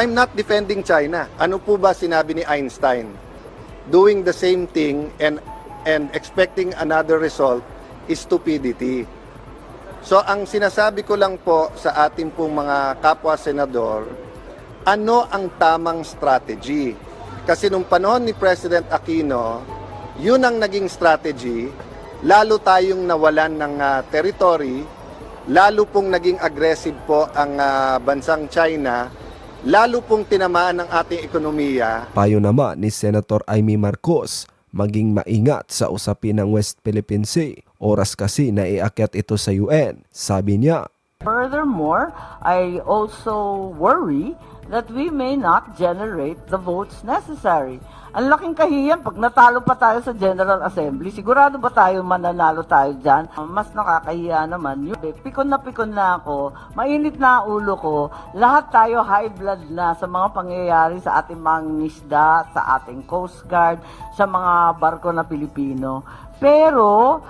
I'm not defending China. Ano po ba sinabi ni Einstein? Doing the same thing and expecting another result is stupidity. So ang sinasabi ko lang po sa ating pong mga kapwa senador, ano ang tamang strategy? Kasi nung panahon ni President Aquino, yun ang naging strategy, lalo tayong nawalan ng territory, lalo pong naging aggressive po ang bansang China, lalo pong tinamaan ng ating ekonomiya. Payo naman ni Senator Imee Marcos, maging maingat sa usapin ng West Philippine Sea. Oras kasi na iakyat ito sa UN. Sabi niya, furthermore, I also worry that we may not generate the votes necessary. Ang laking kahiyan, pag natalo pa tayo sa General Assembly, sigurado ba tayo mananalo tayo dyan? Mas nakakahiya naman yun. Pikon na ako, mainit na ulo ko, lahat tayo high blood na sa mga pangyayari sa ating mga isda, sa ating Coast Guard, sa mga barko na Pilipino. Pero,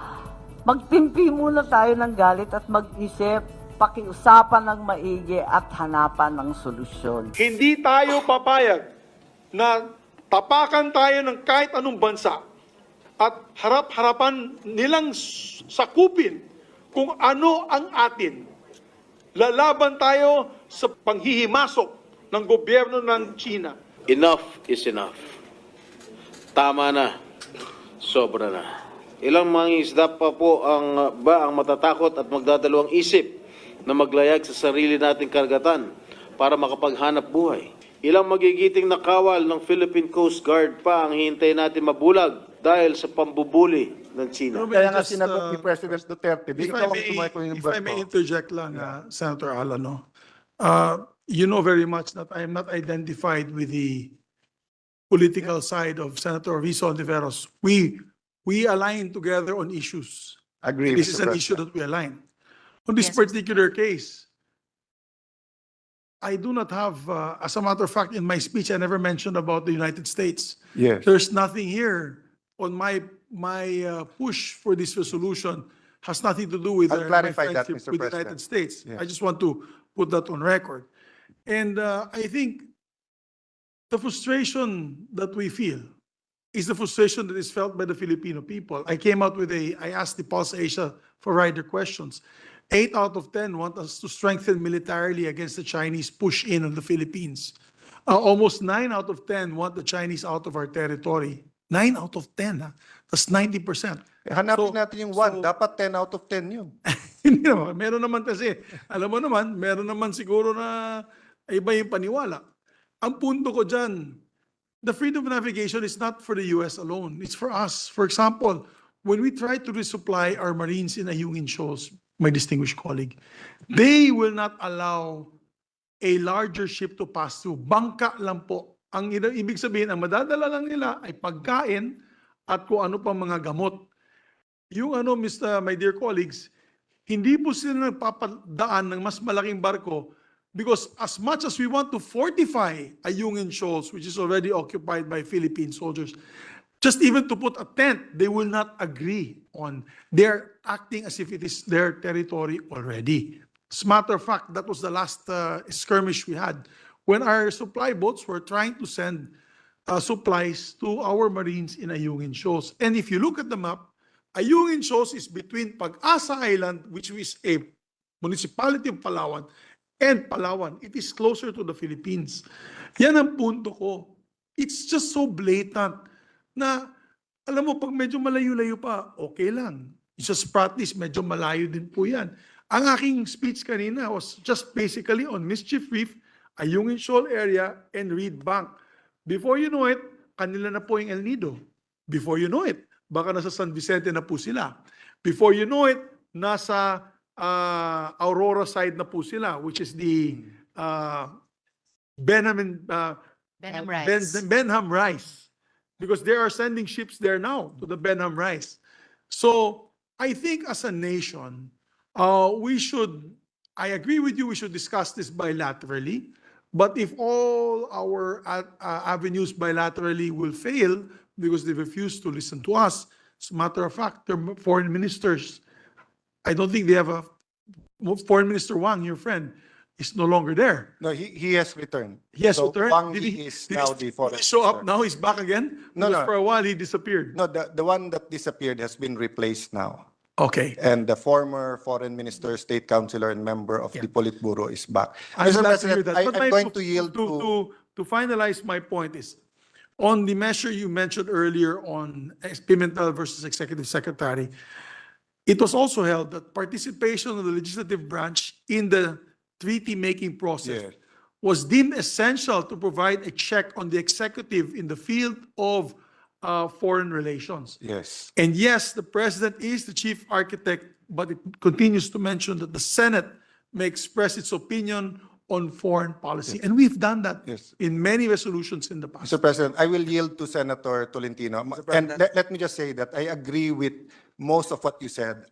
magtimpi muna tayo ng galit at mag-isip, pakiusapan ng maigi at hanapan ng solusyon. Hindi tayo papayag na tapakan tayo ng kahit anong bansa at harap-harapan nilang sakupin kung ano ang atin. Lalaban tayo sa panghihimasok ng gobyerno ng China. Enough is enough. Tama na. Sobra na. Ilang mga isda pa po ang matatakot at magdadalawang isip na maglayag sa sarili nating karagatan para makapaghanap buhay. Ilang magigiting na kawal ng Philippine Coast Guard pa ang hihintay natin mabulag dahil sa pambubuli ng China. Kaya nga sinagot ni President Duterte, if I may interject lang, Senator Alano, you know very much that I am not identified with the political side of Senator Rizzo Ontiveros. We align together on issues. Agree, This is Mr. an issue President. that we align. On this particular case, I do not have, as a matter of fact, in my speech, I never mentioned about the United States. Yes. There's nothing here on my push for this resolution has nothing to do with I'll my clarify that, friendship Mr. with the President. United States. Yes. I just want to put that on record. And I think the frustration that we feel is the frustration that is felt by the Filipino people. I asked the Pulse Asia for rider questions. 8 out of 10 want us to strengthen militarily against the Chinese push in on the Philippines. Almost 9 out of 10 want the Chinese out of our territory. 9 out of 10, ha? That's 90%. Hanapin natin yung 1. so- Dapat 10 out of 10 yun. Hindi naman. Meron naman kasi, alam mo naman, meron naman siguro na iba yung paniwala. Ang punto ko dyan, the freedom of navigation is not for the US alone. It's for us. For example, when we try to resupply our Marines in Ayungin Shoals, my distinguished colleague, they will not allow a larger ship to pass through. Bangka lang po. Ang ibig sabihin, ang madadala lang nila ay pagkain at kung ano pa mga gamot. Yung my dear colleagues, hindi po sila nagpapadaan ng mas malaking barko because as much as we want to fortify Ayungin Shoals, which is already occupied by Philippine soldiers, just even to put a tent, they will not agree on. They're acting as if it is their territory already. As a matter of fact, that was the last skirmish we had when our supply boats were trying to send supplies to our Marines in Ayungin Shoals. And if you look at the map, Ayungin Shoals is between Pag-asa Island, which is a municipality of Palawan, and Palawan. It is closer to the Philippines. Yan ang punto ko. It's just so blatant na, alam mo, pag medyo malayo-layo pa, okay lang. It's just practice, medyo malayo din po yan. Ang aking speech kanina was just basically on Mischief Reef, Ayungin Shoal area, and Reed Bank. Before you know it, kanila na po yung El Nido. Before you know it, baka nasa San Vicente na po sila. Before you know it, nasa Aurora side na po sila, which is the Benham Rice. Because they are sending ships there now to the Benham Rice. So I think as a nation, I agree with you, we should discuss this bilaterally. But if all our avenues bilaterally will fail because they refuse to listen to us, as a matter of fact, their foreign ministers, I don't think they have Foreign Minister Wang, your friend, is no longer there. No, he has returned. He has So returned. Wang Did Yi is did now he the foreign show up minister. now? He's back again? No, Because no. for a while he disappeared. No, the one that disappeared has been replaced now. Okay. And the former foreign minister, state councilor, and member of Yeah. the Politburo is back. I'm Mr. glad to hear President, that. But I'm going to yield to finalize my point is, on the measure you mentioned earlier on Pimentel versus executive secretary, it was also held that participation of the legislative branch in the treaty-making process Yes. was deemed essential to provide a check on the executive in the field of foreign relations. Yes. And yes, the president is the chief architect, but it continues to mention that the Senate may express its opinion on foreign policy. And we've done that Yes. in many resolutions in the past. Mr. President, I will yield to Senator Tolentino. And let me just say that I agree with most of what you said.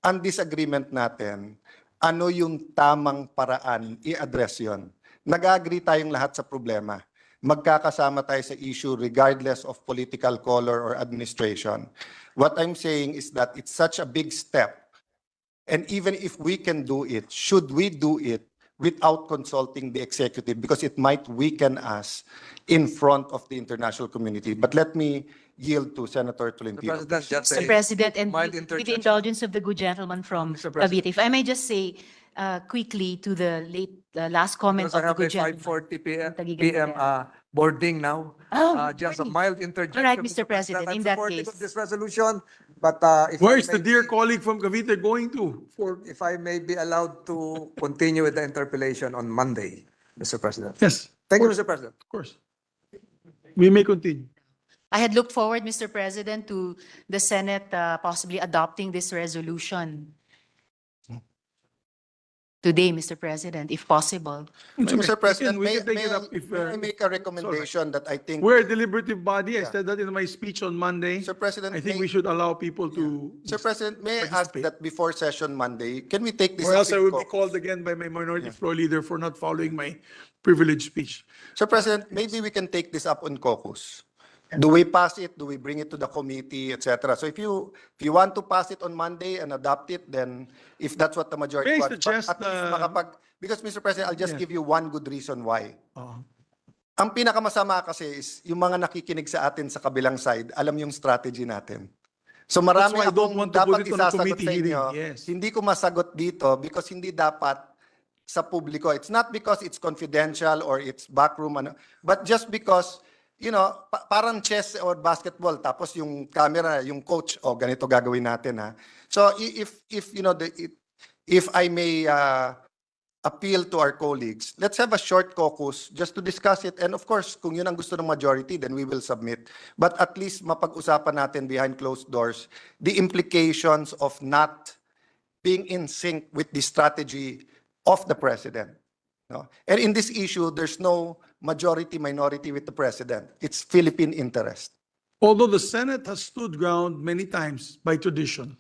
Ang disagreement natin, ano yung tamang paraan, i-address yon. Nag-agree tayong lahat sa problema. Magkakasama tayo sa issue regardless of political color or administration. What I'm saying is that it's such a big step. And even if we can do it, should we do it without consulting the executive? Because it might weaken us in front of the international community. But let me yield to Senator Tolentino. President, just Mr. a President, and mild with the interjection. indulgence of the good gentleman from Mr. President. Cavite, if I may just say quickly to the last comment Because I of the have a good gentleman. 5:40 p.m. Tagigan boarding now. Oh, Just a morning. mild interjection. All right, Mr. President, I'm in that supportive case. of this resolution, but if Where I is the may dear be- colleague from Cavite going to? If I may be allowed to continue with the interpellation on Monday, Mr. President. Yes, Thank you, Mr. President. of course. We may continue. I had looked forward, Mr. President, to the Senate possibly adopting this resolution today, Mr. President, if possible. Mr. President, we may, can take may it I- up if, may I make a recommendation that I think, We're a deliberative body. I said that in my speech on Monday. Mr. President, I think may- we should allow people to, Mr. President, may I ask participate. that before session Monday, can we take this? or else I up will in be caucus? called again by my minority floor leader for not following my privileged speech. Sir President, maybe we can take this up on caucus. Do we pass it? Do we bring it to the committee, etc.? So if you want to pass it on Monday and adopt it, then if that's what the majority May I wants, suggest, at least because Mr. President, I'll just Yes. give you one good reason why. Oh. Ang pinakamasama kasi is yung mga nakikinig sa atin sa kabilang side, alam yung strategy natin. So marami That's why I don't akong want to put dapat it on a isasagot committee sa hearing. inyo. Yes. Hindi ko masagot dito because hindi dapat sa publiko. It's not because it's confidential or it's backroom, but just because, you know, parang chess or basketball, tapos yung camera, yung coach, ganito gagawin natin, ha. So if you know, if I may appeal to our colleagues, let's have a short caucus just to discuss it. And of course, kung yun ang gusto ng majority, then we will submit. But at least mapag-usapan natin behind closed doors the implications of not being in sync with the strategy of the president. No? And in this issue, there's no majority-minority with the president. It's Philippine interest. Although the Senate has stood ground many times by tradition,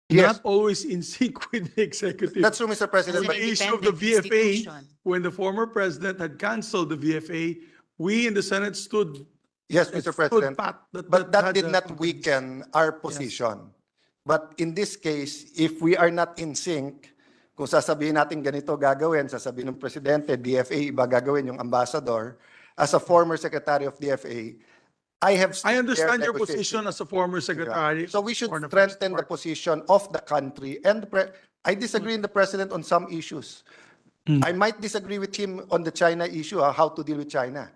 Yes, not always in sync with the executive. that's true, Mr. President. It's But an The issue of the independent VFA, institution. when the former president had canceled the VFA, we in the Senate stood yes, Mr. President. pat But that had did the not confidence. weaken our position. But in this case, if we are not in sync, kung sasabihin natin ganito gagawin, sasabihin ng presidente, DFA, iba gagawin yung ambassador, as a former secretary of DFA, I have I stood understand there your negotiating. position as a former secretary. So we should or the strengthen the first position of the country and I disagree with the president on some issues. I might disagree with him on the China issue, how to deal with China.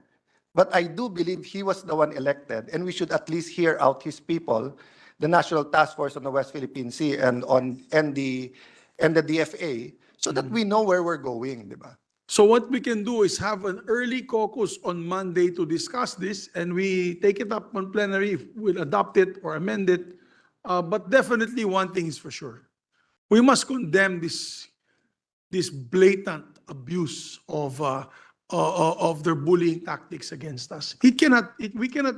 But I do believe he was the one elected and we should at least hear out his people, the National Task Force on the West Philippine Sea and the DFA, so that we know where we're going, di ba? So what we can do is have an early caucus on Monday to discuss this, and we take it up on plenary, if we'll adopt it or amend it. But definitely one thing is for sure. We must condemn this blatant abuse of their bullying tactics against us. We cannot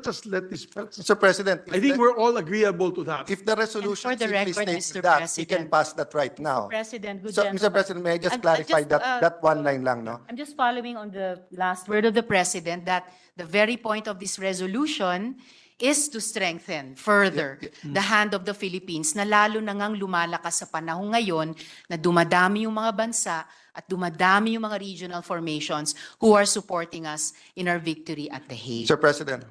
just let this pass. Mr. President, I think we're all agreeable to that. if the resolution And for the simply record, states Mr. that, we can President. pass that right now. President, good So, gentleman. Mr. President, may I just I'm clarify just, that one line lang, no? I'm just following on the last word of the president that the very point of this resolution is to strengthen further the hand of the Philippines na lalo na ngang lumalakas sa panahon ngayon na dumadami yung mga bansa At dumadami yung mga regional formations who are supporting us in our victory at The Hague. Mr. President,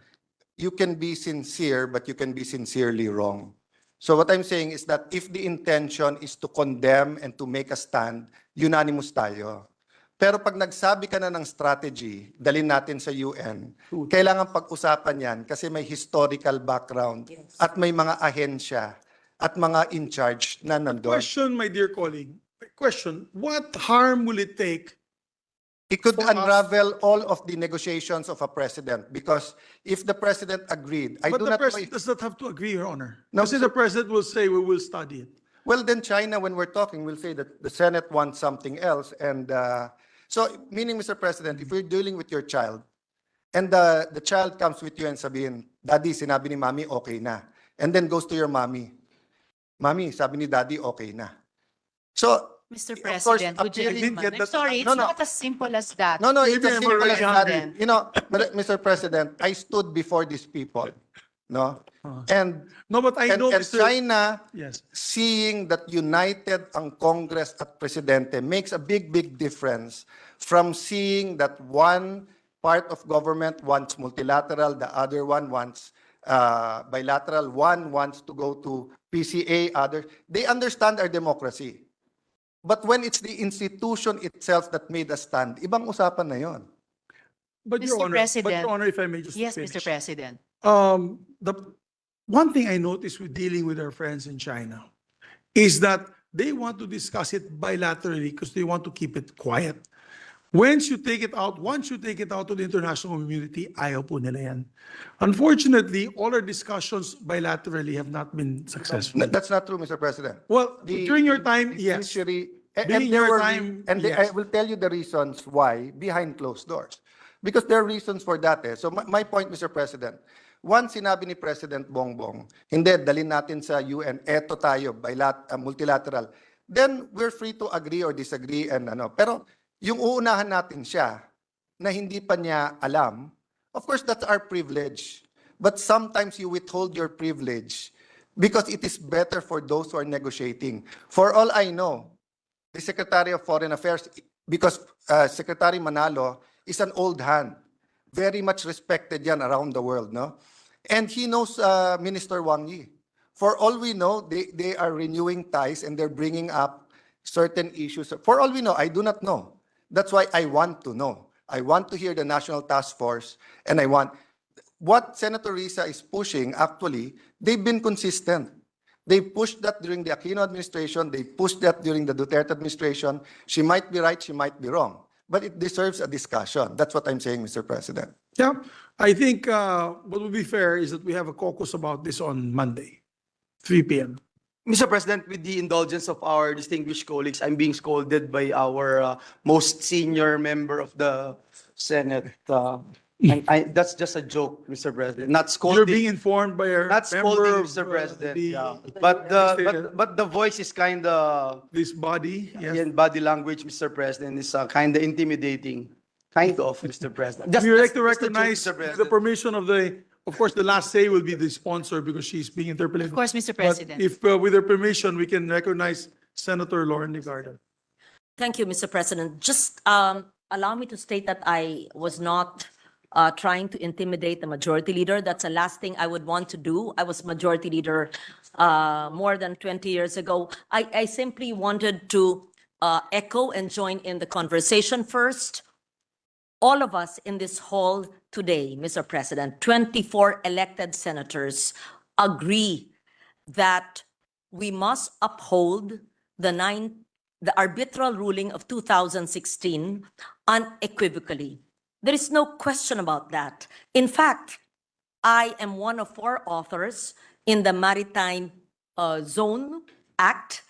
you can be sincere, but you can be sincerely wrong. So what I'm saying is that if the intention is to condemn and to make a stand, unanimous tayo. Pero pag nagsabi ka na ng strategy, dalhin natin sa UN, kailangan pag-usapan yan kasi may historical background at may mga ahensya at mga in charge na nandun. Question, my dear colleague. Question, what harm will it take? It could For us- unravel all of the negotiations of a president because if the president agreed, I But do the not know president if, does not have to agree, Your Honor. No, Kasi sir. the president will say, we will study it. well, then China, when we're talking, will say that the Senate wants something else. And so, meaning, Mr. President, if we're dealing with your child, and the child comes with you and sabihin, Daddy, sinabi ni Mommy, okay na. And then goes to your mommy. Mommy, sabi ni Daddy, okay na. So, Mr. of course, President, would you appearing- agree? I'm sorry, it's No, no. not as simple as that. No, it's Maybe as I'm simple as already that. hungry. You know, but, Mr. President, I stood before these people, no? And No, but I know, and Mr. China, Yes. seeing that united ang Congress at Presidente makes a big difference from seeing that one part of government wants multilateral, the other one wants bilateral, one wants to go to PCA, other. They understand our democracy. But when it's the institution itself that made us stand, ibang usapan na yon. But Your Mr. Honor, President. if I may just Yes, finish. Mr. President. The one thing I noticed with dealing with our friends in China is that they want to discuss it bilaterally because they want to keep it quiet. Once you take it out to the international community, ayaw po nila yan. Unfortunately, all our discussions bilaterally have not been successful. That's not true, Mr. President. Well, The- during your time, the yes. judiciary- During there your were- time, and yes. I will tell you the reasons why behind closed doors. Because there are reasons for that. So my point, Mr. President, once sinabi ni President Bongbong, hindi, dalhin natin sa UN, eto tayo, multilateral, then we're free to agree or disagree and ano. Pero yung uunahan natin siya na hindi pa niya alam, of course, that's our privilege. But sometimes you withhold your privilege because it is better for those who are negotiating. For all I know, the Secretary of Foreign Affairs, because Secretary Manalo is an old hand, very much respected yan around the world, no? And he knows Minister Wang Yi. For all we know, they are renewing ties and they're bringing up certain issues. For all we know, I do not know. That's why I want to know. I want to hear the National Task Force, and I want what Senator Risa is pushing. Actually, they've been consistent. They pushed that during the Aquino administration. They pushed that during the Duterte administration. She might be right, she might be wrong, but it deserves a discussion. That's what I'm saying, Mr. President. Yeah, I think what would be fair is that we have a caucus about this on Monday, 3 p.m. Mr. President, with the indulgence of our distinguished colleagues, I'm being scolded by our most senior member of the Senate. That's just a joke, Mr. President. Not You're being scolding, informed by our not member scolding, of Mr. President. the- Yeah. But the voice is kind of, this body. Yes. in body language, Mr. President, is kind of intimidating. Kind of, Mr. President. We would like to just a joke, recognize Mr. the President. permission of course, the last say will be the sponsor because she's being interpolated. Of course, Mr. But President. if with her permission, we can recognize Senator Lauren Legarda. Thank you, Mr. President. Just allow me to state that I was not trying to intimidate the majority leader. That's the last thing I would want to do. I was majority leader more than 20 years ago. I simply wanted to echo and join in the conversation first. All of us in this hall today, Mr. President, 24 elected senators agree that we must uphold the arbitral ruling of 2016 unequivocally. There is no question about that. In fact, I am one of 4 authors in the Maritime Zone Act,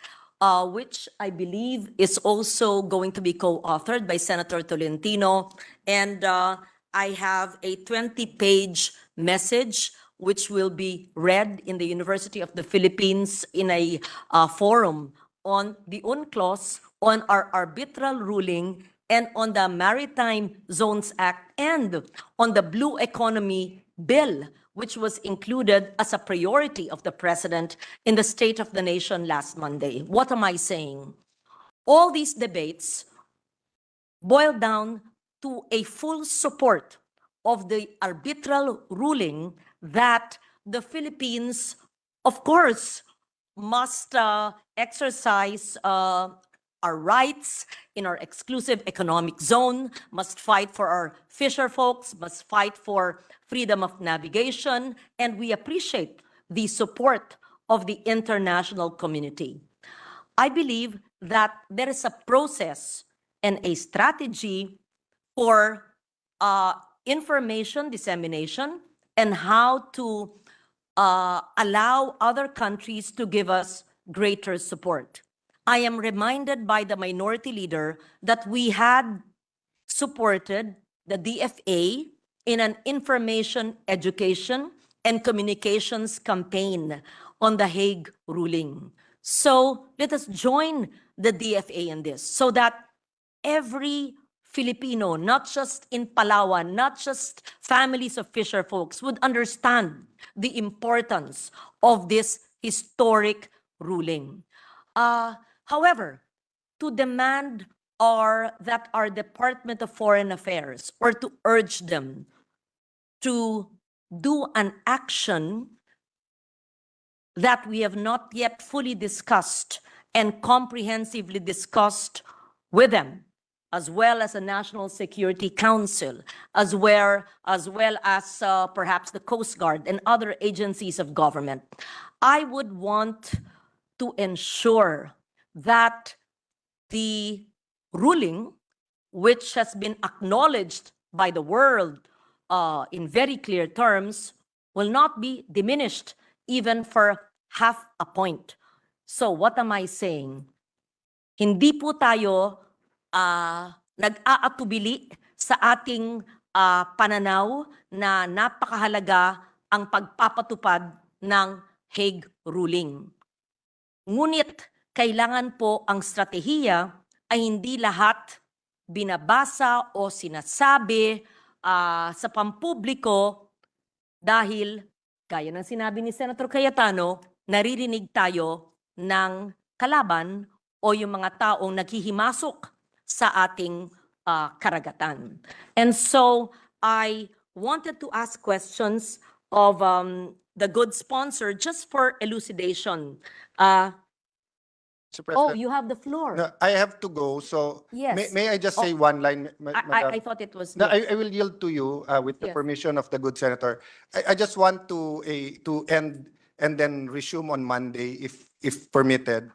which I believe is also going to be co-authored by Senator Tolentino. And I have a 20-page message which will be read in the University of the Philippines in a forum on the UNCLOS, on our arbitral ruling, and on the Maritime Zones Act, and on the Blue Economy Bill, which was included as a priority of the President in the State of the Nation last Monday. What am I saying? All these debates boil down to a full support of the arbitral ruling that the Philippines, of course, must exercise our rights in our exclusive economic zone, must fight for our fisher folks, must fight for freedom of navigation, and we appreciate the support of the international community. I believe that there is a process and a strategy for information dissemination and how to allow other countries to give us greater support. I am reminded by the minority leader that we had supported the DFA in an information, education, and communications campaign on the Hague ruling. So let us join the DFA in this so that every Filipino, not just in Palawan, not just families of fisher folks, would understand the importance of this historic ruling. However, to demand that our Department of Foreign Affairs, or to urge them to do an action that we have not yet fully discussed and comprehensively discussed with them, as well as the National Security Council, as well as perhaps the Coast Guard and other agencies of government. I would want to ensure that the ruling, which has been acknowledged by the world in very clear terms, will not be diminished even for half a point. So what am I saying? Hindi po tayo nag-aatubili sa ating pananaw na napakahalaga ang pagpapatupad ng Hague ruling. Ngunit kailangan po ang stratehiya ay hindi lahat binabasa o sinasabi sa pampubliko dahil, gaya ng sinabi ni Senator Cayetano, naririnig tayo ng kalaban o yung mga taong naghihimasok sa ating karagatan. And so I wanted to ask questions of the good sponsor just for elucidation. Mr. President, You have the floor. no, I have to go, so Yes. may I just say one line, I thought it was. No, yes. I will yield to you with the Yes. permission of the good senator. I just want to end and then resume on Monday, if permitted.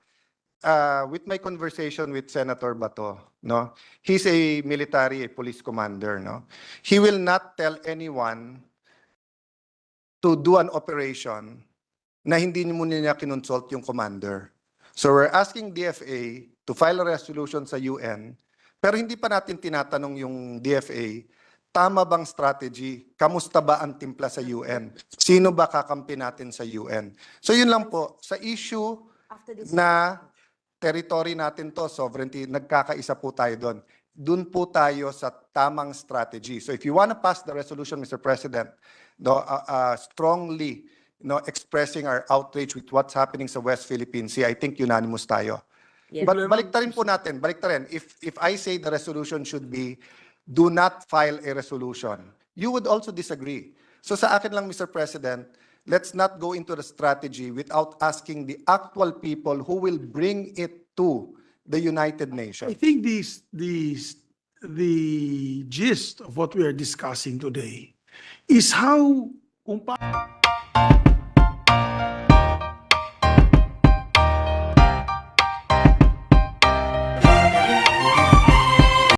With my conversation with Senator Bato, no, he's a military, a police commander, no. He will not tell anyone to do an operation na hindi muna niya kinonsult yung commander. So we're asking DFA to file a resolution sa UN, pero hindi pa natin tinatanong yung DFA, tama bang strategy? Kamusta ba ang timpla sa UN? Sino ba kakampi natin sa UN? So yun lang po, sa issue na territory natin to, sovereignty, nagkakaisa po tayo doon. Doon po tayo sa tamang strategy. So if you want to pass the resolution, Mr. President, no, strongly expressing our outrage with what's happening sa West Philippine Sea, I think unanimous tayo. Yes. But baliktarin po natin, baliktarin. If I say the resolution should be, do not file a resolution, you would also disagree. So sa akin lang, Mr. President, let's not go into the strategy without asking the actual people who will bring it to the United I Nations. think the gist of what we are discussing today is how kung